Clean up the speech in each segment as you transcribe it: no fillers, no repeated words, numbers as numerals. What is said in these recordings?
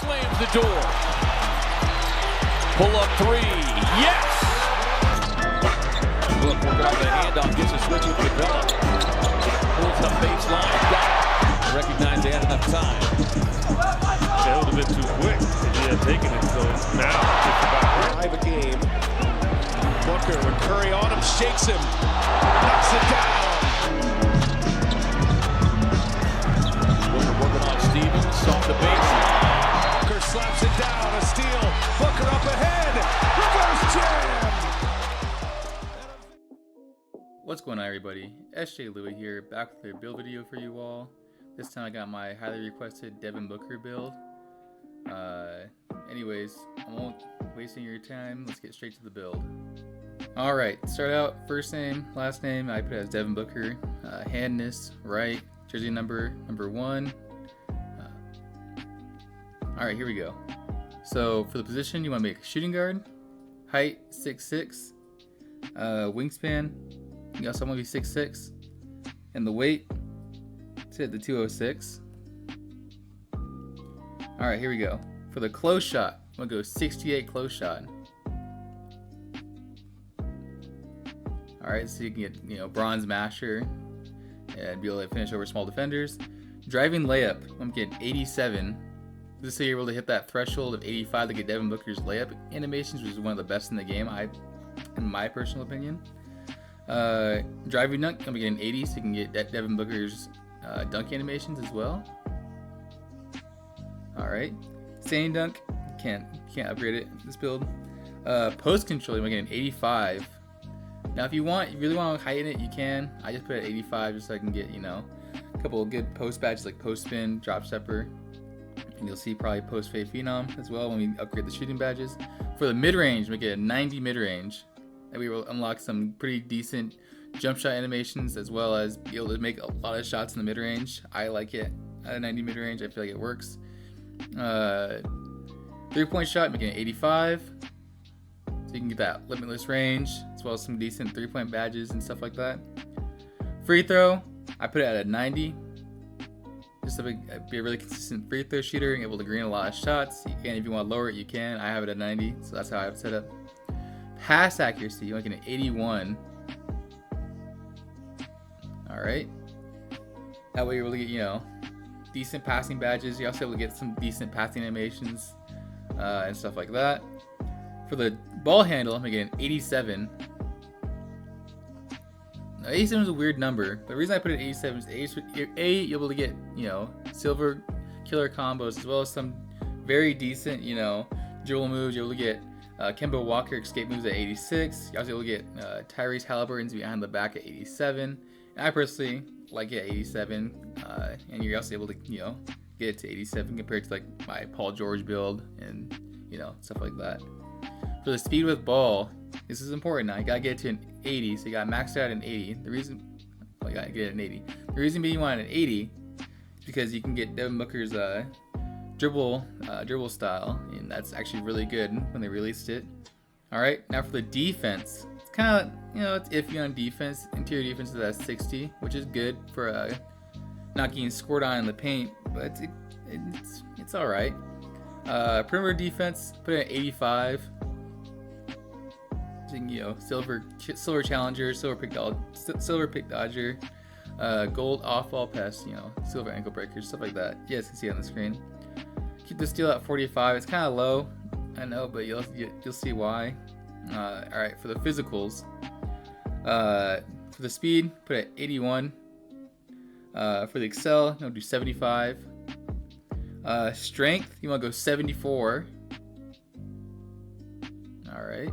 slams the door. Pull up three. Yes! Look, working on the handoff, gets a switch with Cabela. Pulls the baseline. Got it. Recognize they had enough time. That would have been too quick. He had taken it, so now it's about right. A game. Booker with Curry on him, shakes him, knocks it down. Booker working on Stevens, off the baseline. Booker slaps it down, a steal. Booker up ahead, reverse jam. What's going on, everybody? SJLouie here, back with a build video for you all. This time I got my highly requested Devin Booker build. Anyways, I won't waste any of your time. Let's get straight to the build. Alright, start out, first name, last name, I put it as Devin Booker. Handness, right, jersey number 1. Alright, here we go. So for the position, you want to make a shooting guard. Height, 6'6". Wingspan, you also want to be 6'6". And the weight, set the 206. Alright, here we go. For the close shot, I'm going to go 68 close shot. Alright, so you can get, bronze masher and be able to finish over small defenders. Driving layup, I'm getting 87. This is so you're able to hit that threshold of 85 to get Devin Booker's layup animations, which is one of the best in the game, in my personal opinion. Driving dunk, I'm getting 80, so you can get Devin Booker's dunk animations as well. Alright. Standing dunk, can't upgrade it in this build. Post control, I'm getting 85. Now if you really want to heighten it, you can. I just put it at 85 just so I can get, a couple of good post badges like post spin, drop stepper. And you'll see probably post fade phenom as well when we upgrade the shooting badges. For the mid range, we get a 90 mid range. And we will unlock some pretty decent jump shot animations as well as be able to make a lot of shots in the mid range. I like it at a 90 mid range. I feel like it works. 3-point shot, making it 85. So you can get that limitless range as well as some decent 3-point badges and stuff like that. Free throw, I put it at a 90. Just to be a really consistent free throw shooter and able to green a lot of shots. You can, if you want to lower it, you can. I have it at 90, so that's how I have it set up. Pass accuracy, you're looking at 81. Alright. That way you're able to get, decent passing badges. You're also able to get some decent passing animations and stuff like that. For the ball handle, I'm getting 87. Now, 87 is a weird number. The reason I put it at 87 is you're able to get, silver killer combos as well as some very decent, dribble moves. You're able to get Kemba Walker escape moves at 86. You're also able to get Tyrese Halliburton's behind the back at 87. And I personally like it at 87. And you're also able to, get it to 87 compared to like my Paul George build and, stuff like that. For the speed with ball, this is important now. You gotta get it to an 80, so you gotta max it out at an 80. The reason, you gotta get it at an 80. The reason being you want an 80 is because you can get Devin Booker's dribble style, and that's actually really good when they released it. All right, now for the defense, it's kind of it's iffy on defense. Interior defense is at 60, which is good for not getting scored on in the paint, but it's all right. Perimeter defense, put it at 85. Silver challenger, silver pick dodger, gold off ball pass, silver ankle breakers, stuff like that. You guys can see it on the screen. Keep the steal at 45. It's kind of low, I know, but you'll see why. All right, for the physicals, for the speed, put it at 81. For the excel, do 75. Strength, you want to go 74. All right.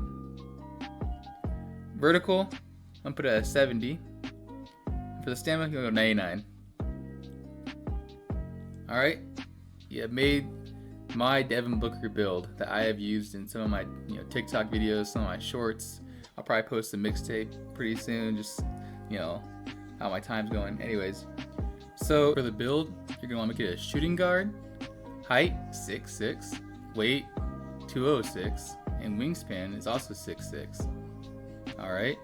Vertical, I'm gonna put it at 70. For the stamina, you're gonna go 99. Alright, you have made my Devin Booker build that I have used in some of my TikTok videos, some of my shorts. I'll probably post a mixtape pretty soon, just how my time's going. Anyways, so for the build, you're gonna want to make it a shooting guard, height 6'6", weight 206, and wingspan is also 6'6". Alright,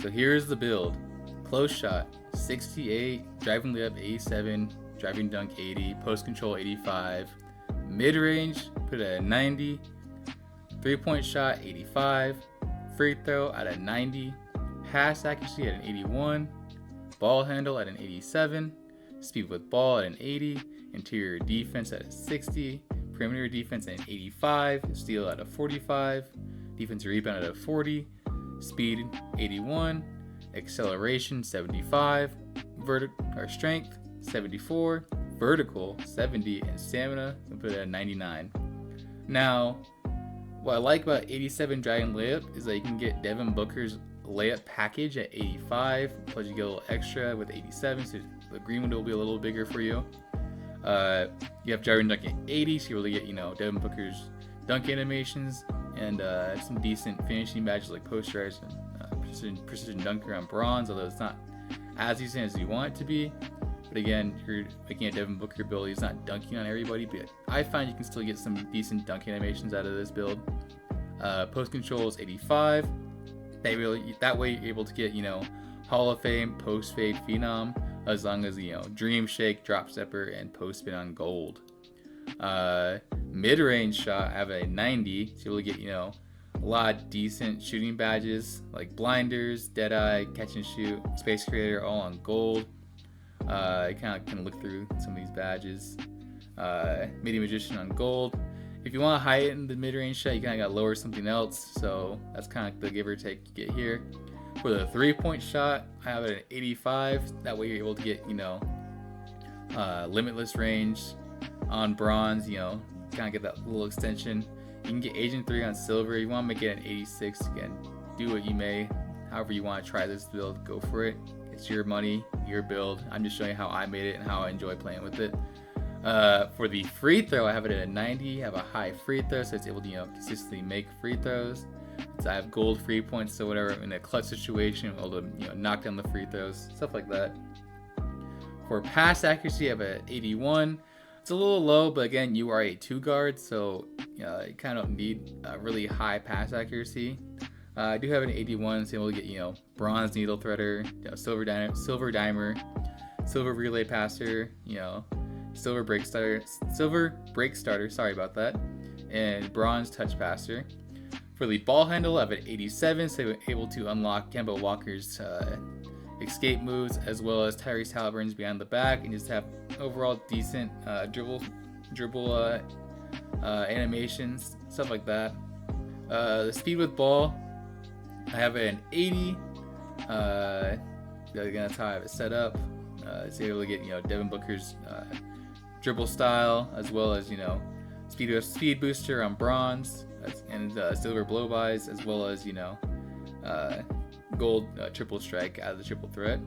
so here's the build. Close shot 68, driving layup 87, driving dunk 80, post control 85, Mid-range, put it at a 90. 3-point shot, 85. Free throw at a 90. Pass accuracy at an 81. Ball handle at an 87. Speed with ball at an 80. Interior defense at a 60. Perimeter defense at an 85. Steal at a 45. Defensive rebound at a 40. Speed 81. Acceleration 75. Strength 74. Vertical 70. And stamina, we put it at 99. Now, what I like about 87 Dragon Layup is that you can get Devin Booker's layup package at 85, plus you get a little extra with 87, so the green window will be a little bigger for you. You have Jaron Dunk at 80, so you really get, Devin Booker's dunk animations and some decent finishing badges like posterize and precision dunker on bronze, although it's not as decent as you want it to be. But again, you're making a Devin Booker build. He's not dunking on everybody, but I find you can still get some decent dunk animations out of this build. Post control is 85. That way you're able to get, Hall of Fame, post fade phenom, as long as, dream shake, drop stepper, and post spin on gold. Mid range shot, I have a 90, so you'll get, a lot of decent shooting badges like blinders, deadeye, catch and shoot, space creator, all on gold. You kind of can look through some of these badges. Media magician on gold. If you want to heighten the mid-range shot, you kind of got to lower something else. So that's kind of the give or take you get here. For the 3-point shot, I have it at 85. That way you're able to get, limitless range on bronze. Kind of get that little extension. You can get Agent 3 on silver. You want to make it an 86. Again, do what you may. However you want to try this build, go for it. It's your money, your build. I'm just showing you how I made it and how I enjoy playing with it. For the free throw, I have it at a 90. I have a high free throw, so it's able to consistently make free throws. So I have gold free points, so whatever in a clutch situation, I'm able to knock down the free throws, stuff like that. For pass accuracy, I have a 81. It's a little low, but again, you are a 2 guard, so you kind of don't need really high pass accuracy. I do have an 81, so able to get bronze needle threader, silver dimer, silver relay passer, silver break starter. Sorry about that, and bronze touch passer. For the ball handle, I have an 87, so I'm able to unlock Kemba Walker's escape moves as well as Tyrese Halliburton's behind the back, and just have overall decent dribble animations, stuff like that. The speed with ball, I have it an 80. That's how I have it set up. So you're able to get Devin Booker's dribble style, as well as speed booster on bronze, and silver blow-bys, as well as gold triple strike out of the triple threat.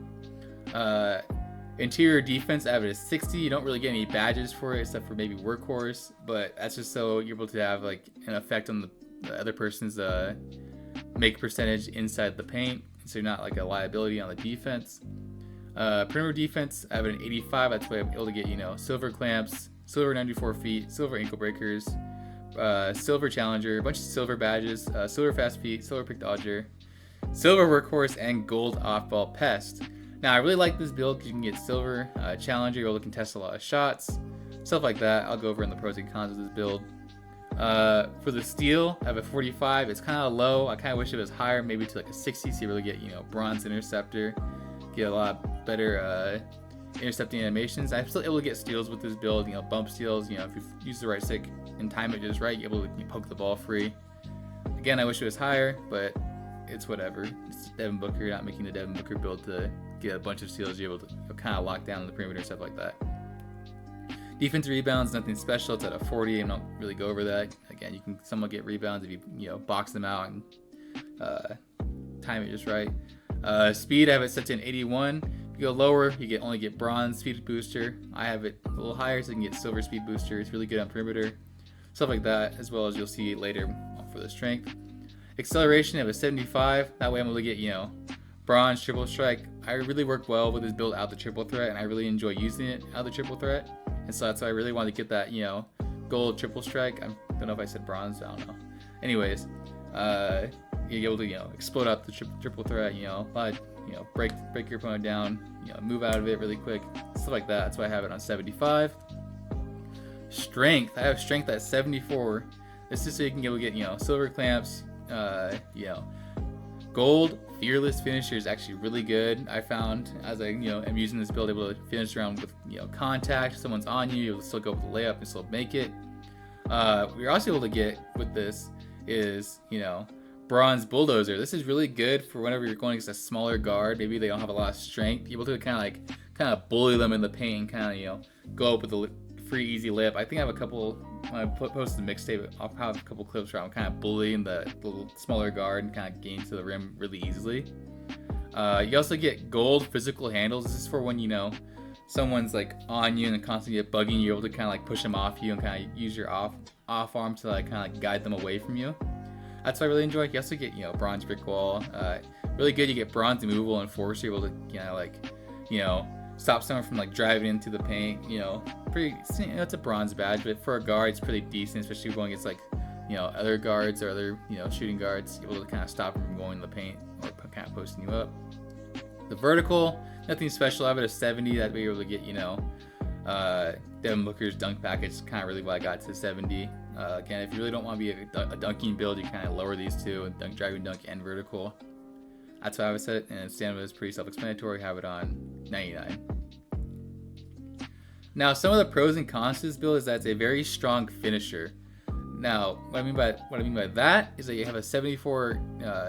Interior defense, I have it at 60. You don't really get any badges for it except for maybe workhorse, but that's just so you're able to have like an effect on the other person's make percentage inside the paint, so you're not like a liability on the defense. Perimeter defense, I have an 85. That's why I'm able to get silver clamps, silver 94 feet, silver ankle breakers, silver challenger, a bunch of silver badges, silver fast feet, silver pick dodger, silver workhorse, and gold off-ball pest. Now I really like this build because you can get silver challenger, you're able to contest a lot of shots, stuff like that. I'll go over in the pros and cons of this build. For the steal, I have a 45. It's kind of low. I kind of wish it was higher, maybe to like a 60, so you really get bronze interceptor, get a lot better intercepting animations. I'm still able to get steals with this build, bump steals. If you use the right stick and time it just right, you're able to poke the ball free. Again, I wish it was higher, but it's whatever. It's Devin Booker. You're not making the Devin Booker build to get a bunch of steals. You're able to kind of lock down the perimeter, stuff like that. Defensive rebounds, nothing special. It's at a 40. I don't really go over that. Again, you can somewhat get rebounds if you box them out and time it just right. Speed, I have it set to an 81. If you go lower, you only get bronze speed booster. I have it a little higher, so you can get silver speed booster. It's really good on perimeter, stuff like that, as well as you'll see later for the strength. Acceleration, I have a 75. That way I'm able to get bronze triple strike. I really work well with this build out the triple threat, and I really enjoy using it out the triple threat. And so that's why I really wanted to get that, gold triple strike. I don't know if I said bronze, I don't know. Anyways, you're able to, explode out the triple threat, break your opponent down, move out of it really quick, stuff like that. That's why I have it on 75. strength. I have strength at 74. This is so you can get, you know, silver clamps, you know, gold fearless finisher is actually really good. I found as I, you know, am using this build, able to finish around with, you know, contact. If someone's on you, you'll still go with the layup and still make it. We're also able to get with this is, you know, bronze bulldozer. This is really good for whenever you're going against a smaller guard. Maybe they don't have a lot of strength. You're able to kind of bully them in the paint and kind of, you know, go up with a free easy layup. I think I have a couple. When I post the mixtape, I'll have a couple clips where I'm kind of bullying the smaller guard and kind of getting to the rim really easily. You also get gold physical handles. This is for when, you know, someone's like on you and constantly get bugging you. You're able to kind of like push them off you and kind of use your off arm to like kind of like guide them away from you. That's what I really enjoy. You also get, you know, bronze brick wall. Really good. You get bronze immovable and force. You're able to, you know, like, you know, stop someone from like driving into the paint. You know, pretty. You know, it's a bronze badge, but for a guard, it's pretty decent, especially going against like, you know, other guards or other, you know, shooting guards. You're able to kind of stop them from going in the paint or kind of posting you up. The vertical, nothing special. I have it a 70. That way you're able to get, you know, Devin Booker's dunk package. Kind of really why I got to 70. Again, if you really don't want to be a dunking build, you kind of lower these two, and dunk, driving dunk, and vertical. That's why I have it set, and stamina is pretty self-explanatory. Have it on 99. Now, some of the pros and cons to this build is that it's a very strong finisher. Now, what I mean by that is that you have a 74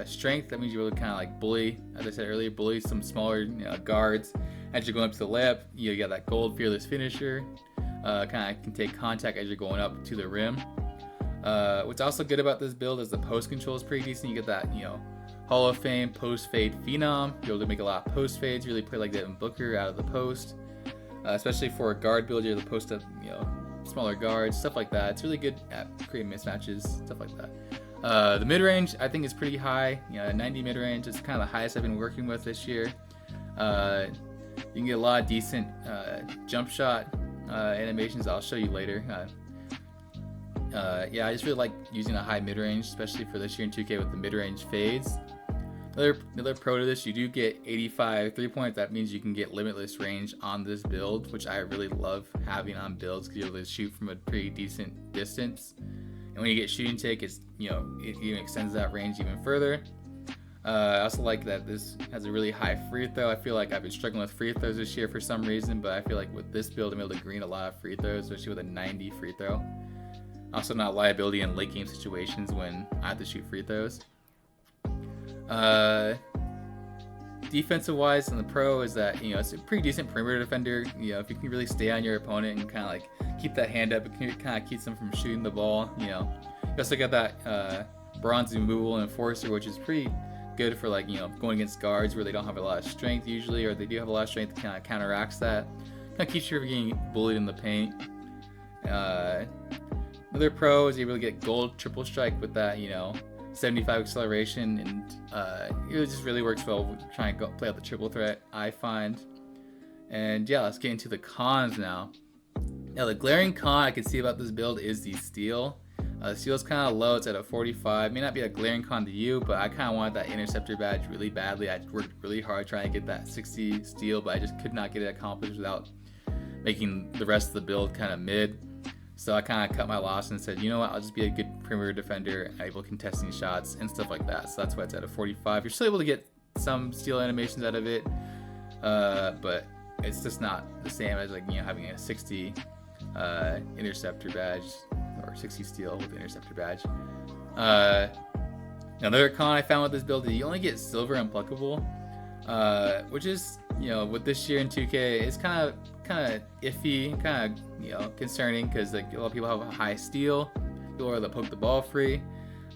strength. That means you're able to kind of like bully, as I said earlier, bully some smaller guards. As you're going up to the layup, you got that gold fearless finisher. Kind of can take contact as you're going up to the rim. What's also good about this build is the post control is pretty decent. You get that, you know, Hall of Fame post fade phenom. You're able to make a lot of post fades. Really play like Devin Booker out of the post, especially for a guard build. You're able to post up, you know, smaller guards, stuff like that. It's really good at creating mismatches, stuff like that. The mid range I think is pretty high. You know, 90 mid range is kind of the highest I've been working with this year. You can get a lot of decent jump shot animations I'll show you later. Yeah, I just really like using a high mid-range, especially for this year in 2K with the mid-range fades. Another pro to this, you do get 85 3-point. That means you can get limitless range on this build, which I really love having on builds because you're able to shoot from a pretty decent distance. And when you get shooting take, it's, you know, it even extends that range even further. I also like that this has a really high free throw. I feel like I've been struggling with free throws this year for some reason, but I feel like with this build I'm able to green a lot of free throws, especially with a 90 free throw. Also not liability in late game situations when I have to shoot free throws. Defensive wise in the pro is that, you know, it's a pretty decent perimeter defender. You know, if you can really stay on your opponent and kind of like keep that hand up, it kind of keeps them from shooting the ball. You know, you also got that bronze immovable enforcer, which is pretty good for, like, you know, going against guards where they don't have a lot of strength usually, or they do have a lot of strength. Kind of counteracts that. Kind of keeps you from getting bullied in the paint. Another pro is you're able to get gold triple strike with that, you know, 75 acceleration, and it just really works well trying to play out the triple threat, I find. And yeah, let's get into the cons now. Now, the glaring con I can see about this build is the steal. The steal is kind of low. It's at a 45. May not be a glaring con to you, but I kind of wanted that interceptor badge really badly. I worked really hard trying to get that 60 steal, but I just could not get it accomplished without making the rest of the build kind of mid. So I kind of cut my loss and said, you know what, I'll just be a good perimeter defender, able contesting shots and stuff like that. So that's why it's at a 45. You're still able to get some steal animations out of it, but it's just not the same as, like, you know, having a 60 interceptor badge or 60 steal with the interceptor badge. Another con I found with this build is you only get silver unpluckable, which is, you know, with this year in 2K, it's kind of iffy, kind of, you know, concerning because, like, a lot of people have a high steal, people are that poke the ball free.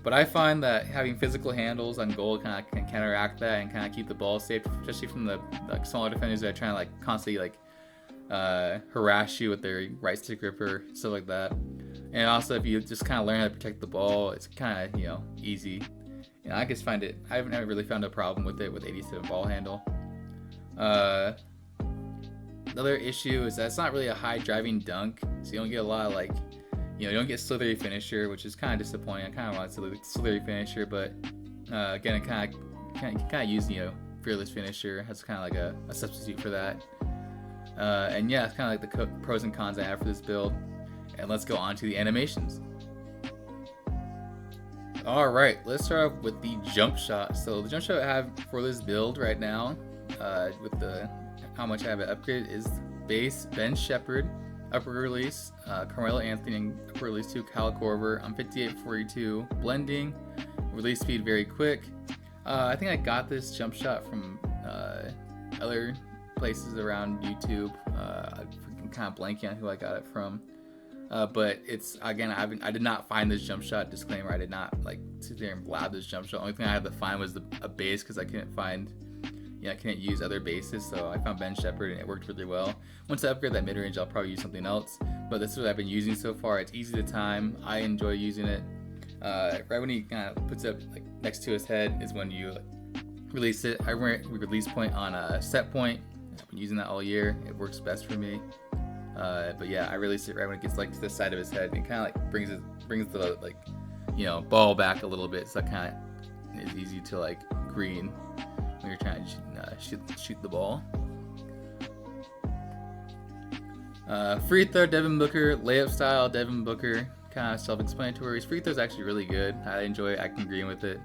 But I find that having physical handles on gold kind of can counteract that and kind of keep the ball safe, especially from the, like, smaller defenders that are trying to, like, constantly, like, harass you with their right stick gripper, stuff like that. And also, if you just kind of learn how to protect the ball, it's kind of, you know, easy. And I just find it, I haven't really found a problem with it with 87 ball handle. Another issue is that it's not really a high driving dunk, so you don't get a lot of, like, you know, you don't get slithery finisher, which is kind of disappointing. I kind of want a slithery finisher, but again, it kind of use, you know, fearless finisher as kind of like a substitute for that. And yeah, it's kind of like the pros and cons I have for this build. And let's go on to the animations. Alright, let's start off with the jump shot. So the jump shot I have for this build right now, with the how much I have it upgraded, is base Ben Shepherd, upper release, Carmelo Anthony, and upper release 2 Kyle Korver. I'm 5842, blending, release speed very quick. I think I got this jump shot from other places around YouTube. I'm kind of blanking on who I got it from. But it's, again, I did not find this jump shot. Disclaimer, I did not like sit there and blab this jump shot. Only thing I had to find was a base, because I couldn't find, I couldn't use other bases. So I found Ben Shepherd and it worked really well. Once I upgrade that mid-range, I'll probably use something else. But this is what I've been using so far. It's easy to time. I enjoy using it. Right when he kind of puts it up like next to his head is when you release it. I run release point on a set point. I've been using that all year. It works best for me. But yeah, I release it right when it gets like to the side of his head, and it kind of like brings the like, ball back a little bit, so it kind of is easy to like green when you're trying to shoot the ball. Free throw, Devin Booker, layup style, Devin Booker, kind of self-explanatory. His free throw is actually really good. I enjoy it. I can green with it.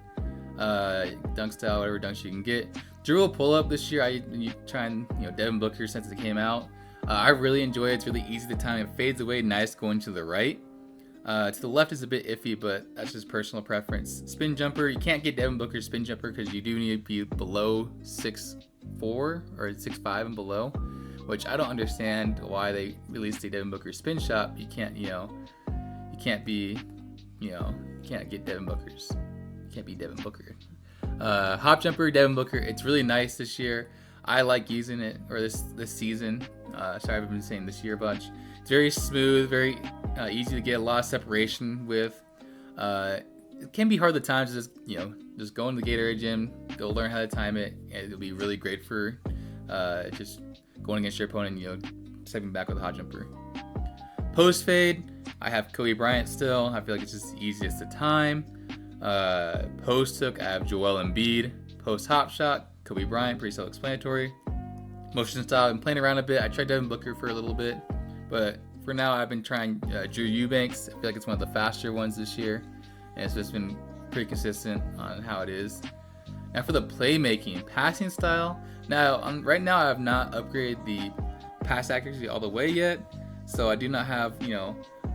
Dunk style, whatever dunks you can get. Dribble pull up this year. You try and Devin Booker since it came out. I really enjoy it. It's really easy to time. It fades away nice going to the right. To the left is a bit iffy, but that's just personal preference. Spin jumper, you can't get Devin Booker's spin jumper because you do need to be below 6'4" or 6'5" and below, which I don't understand why they released the Devin Booker spin shot. You can't, you can't get Devin Booker's. You can't be Devin Booker. Hop jumper, Devin Booker. It's really nice this year. I like using it, or this season. Sorry, I've been saying this year a bunch. It's very smooth, very easy to get a lot of separation with. It can be hard at times to just go into the Gatorade gym, go learn how to time it, and it'll be really great for just going against your opponent, stepping back with a hot jumper. Post fade, I have Kobe Bryant still. I feel like it's just the easiest to time. Post hook, I have Joel Embiid. Post hop shot, Kobe Bryant, pretty self-explanatory. Motion style, I've been playing around a bit. I tried Devin Booker for a little bit, but for now I've been trying Drew Eubanks. I feel like it's one of the faster ones this year, and it's just been pretty consistent on how it is. Now for the playmaking, passing style. Now right now I have not upgraded the pass accuracy all the way yet, so I do not have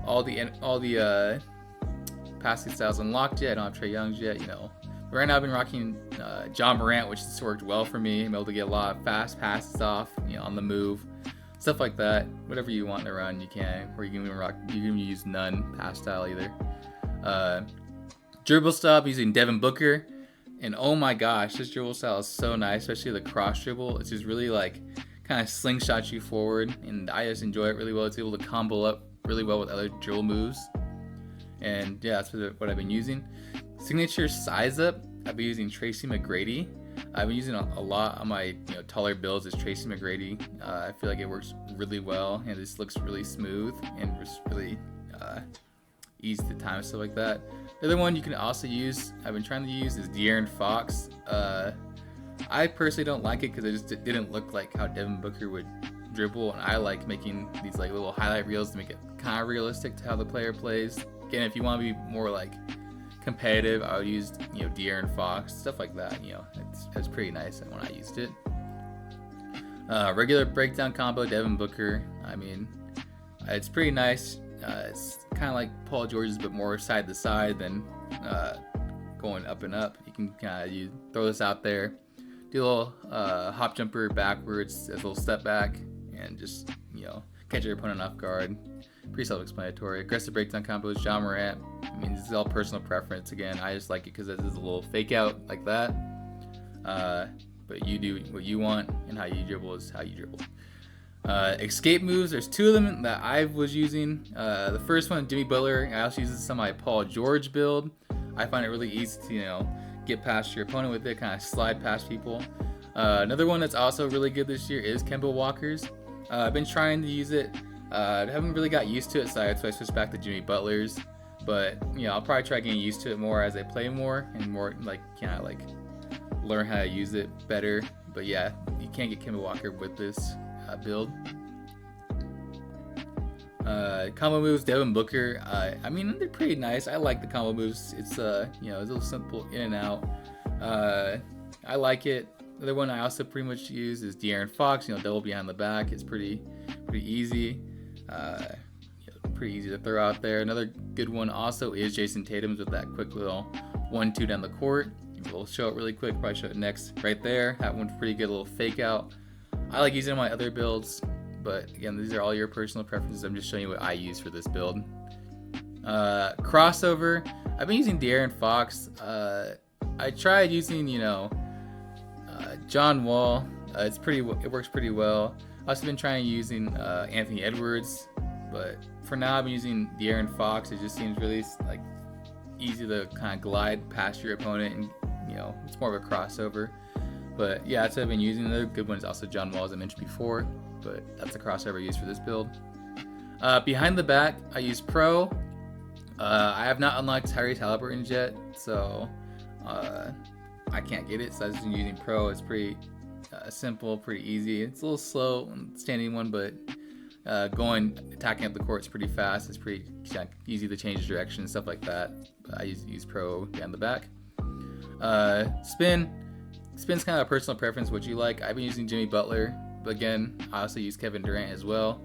all the passing styles unlocked yet. I don't have Trae Young's yet, But right now I've been rocking John Morant, which has worked well for me. I'm able to get a lot of fast passes off, on the move, stuff like that. Whatever you want to run, you can. Or you can even use none pass style either. Dribble style, using Devin Booker, and oh my gosh, this dribble style is so nice, especially the cross dribble. It's just really like kind of slingshot you forward, and I just enjoy it really well. It's able to combo up really well with other dribble moves, and yeah, that's what I've been using. Signature size up, I've been using Tracy McGrady. I've been using a lot on my taller builds is Tracy McGrady. I feel like it works really well, and this looks really smooth and just really easy to time, stuff like that. The other one you can also use, I've been trying to use, is De'Aaron Fox. I personally don't like it because it just didn't look like how Devin Booker would dribble, and I like making these like little highlight reels to make it kind of realistic to how the player plays. Again, if you want to be more like competitive, I would use De'Aaron Fox, stuff like that. It's pretty nice when I used it. Regular breakdown combo, Devin Booker. I mean, it's pretty nice. It's kind of like Paul George's, but more side to side than going up and up. You can kind of throw this out there, do a little hop jumper backwards, a little step back, and just catch your opponent off guard. Pretty self-explanatory. Aggressive breakdown combos, John Morant. I mean, this is all personal preference. Again, I just like it because it is a little fake out like that. But you do what you want, and how you dribble is how you dribble. Escape moves, there's two of them that I was using. The first one, Jimmy Butler. I also use this on my Paul George build. I find it really easy to get past your opponent with it, kind of slide past people. Another one that's also really good this year is Kemba Walker's. I've been trying to use it. I haven't really got used to it, so I switched back to Jimmy Butler's. But I'll probably try getting used to it more as I play more, and more learn how to use it better. But yeah, you can't get Kemba Walker with this build. Combo moves, Devin Booker. I mean, they're pretty nice. I like the combo moves. It's you know, it's a little simple in and out. I like it. The other one I also pretty much use is De'Aaron Fox. You know, double behind the back. It's pretty easy. You know, pretty easy to throw out there. Another good one also is Jason Tatum's with that quick little 1-2 down the court. We'll show it really quick. Probably show it next. Right there. That one's pretty good. Little fake out. I like using my other builds. But again, these are all your personal preferences. I'm just showing you what I use for this build. Crossover. I've been using De'Aaron Fox. I tried using, you know, John Wall. It works pretty well. I've also been trying using Anthony Edwards, but for now I've been using De'Aaron Fox. It just seems really like easy to kind of glide past your opponent, and you know, it's more of a crossover. But yeah, that's what I've been using. Another good one is also John Wall, as I mentioned before. But that's the crossover I use for this build. Behind the back, I use Pro. I have not unlocked Tyrese Halliburton yet, so I can't get it. So I've just been using Pro. It's pretty simple, pretty easy. It's a little slow, standing one, but attacking up the court is pretty fast. It's pretty easy to change direction and stuff like that. But I use Pro behind the back. Spin's kind of a personal preference, what you like. I've been using Jimmy Butler. But again, I also use Kevin Durant as well.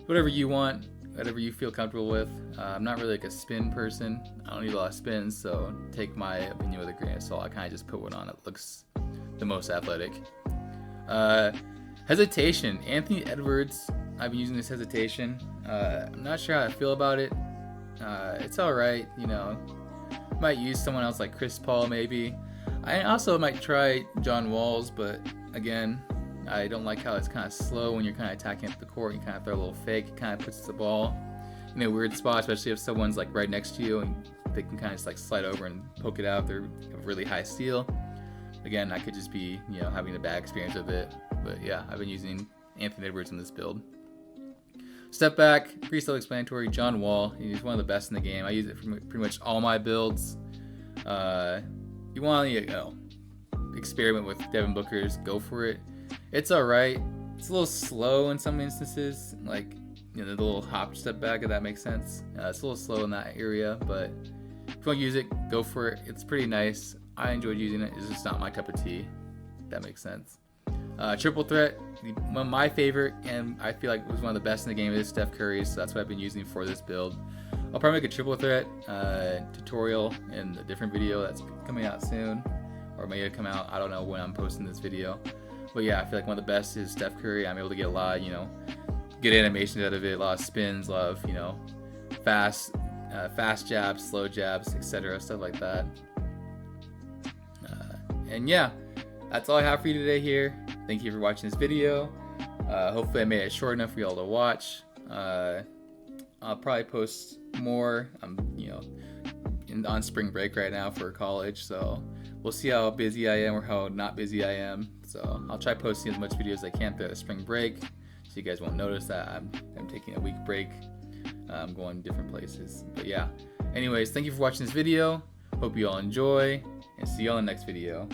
Whatever you want, whatever you feel comfortable with. I'm not really like a spin person. I don't need a lot of spins, so take my opinion with a grain of salt. I kind of just put one on that looks the most athletic. Hesitation. Anthony Edwards. I've been using this hesitation. I'm not sure how I feel about it. It's alright, you know. Might use someone else like Chris Paul maybe. I also might try John Wall's, but again, I don't like how it's kind of slow when you're kind of attacking up the court. You kind of throw a little fake. It kind of puts the ball in a weird spot, especially if someone's like right next to you and they can kind of just like slide over and poke it out if they're a really high steal. Again, I could just be, you know, having a bad experience with it. But yeah, I've been using Anthony Edwards in this build. Step back, pretty self-explanatory. John Wall, he's one of the best in the game. I use it for pretty much all my builds. You want to, you know, experiment with Devin Booker's, go for it. It's alright. It's a little slow in some instances, like, you know, the little hop step back, if that makes sense. It's a little slow in that area, but if you want to use it, go for it. It's pretty nice. I enjoyed using it. It's just not my cup of tea, if that makes sense. Triple threat, one of my favorite, and I feel like it was one of the best in the game, is Steph Curry, so that's what I've been using for this build. I'll probably make a triple threat tutorial in a different video that's coming out soon, or maybe it'll come out, I don't know when I'm posting this video. But yeah, I feel like one of the best is Steph Curry. I'm able to get a lot, you know, good animations out of it, a lot of spins, a lot of, you know, fast jabs, slow jabs, etc., stuff like that. And yeah, that's all I have for you today here. Thank you for watching this video. Hopefully I made it short enough for y'all to watch. I'll probably post more. I'm, you know, on spring break right now for college, so we'll see how busy I am or how not busy I am. So I'll try posting as much videos as I can throughout the spring break, so you guys won't notice that I'm taking a week break. I'm going different places. But yeah, anyways, thank you for watching this video. Hope you all enjoy, and see you all in the next video.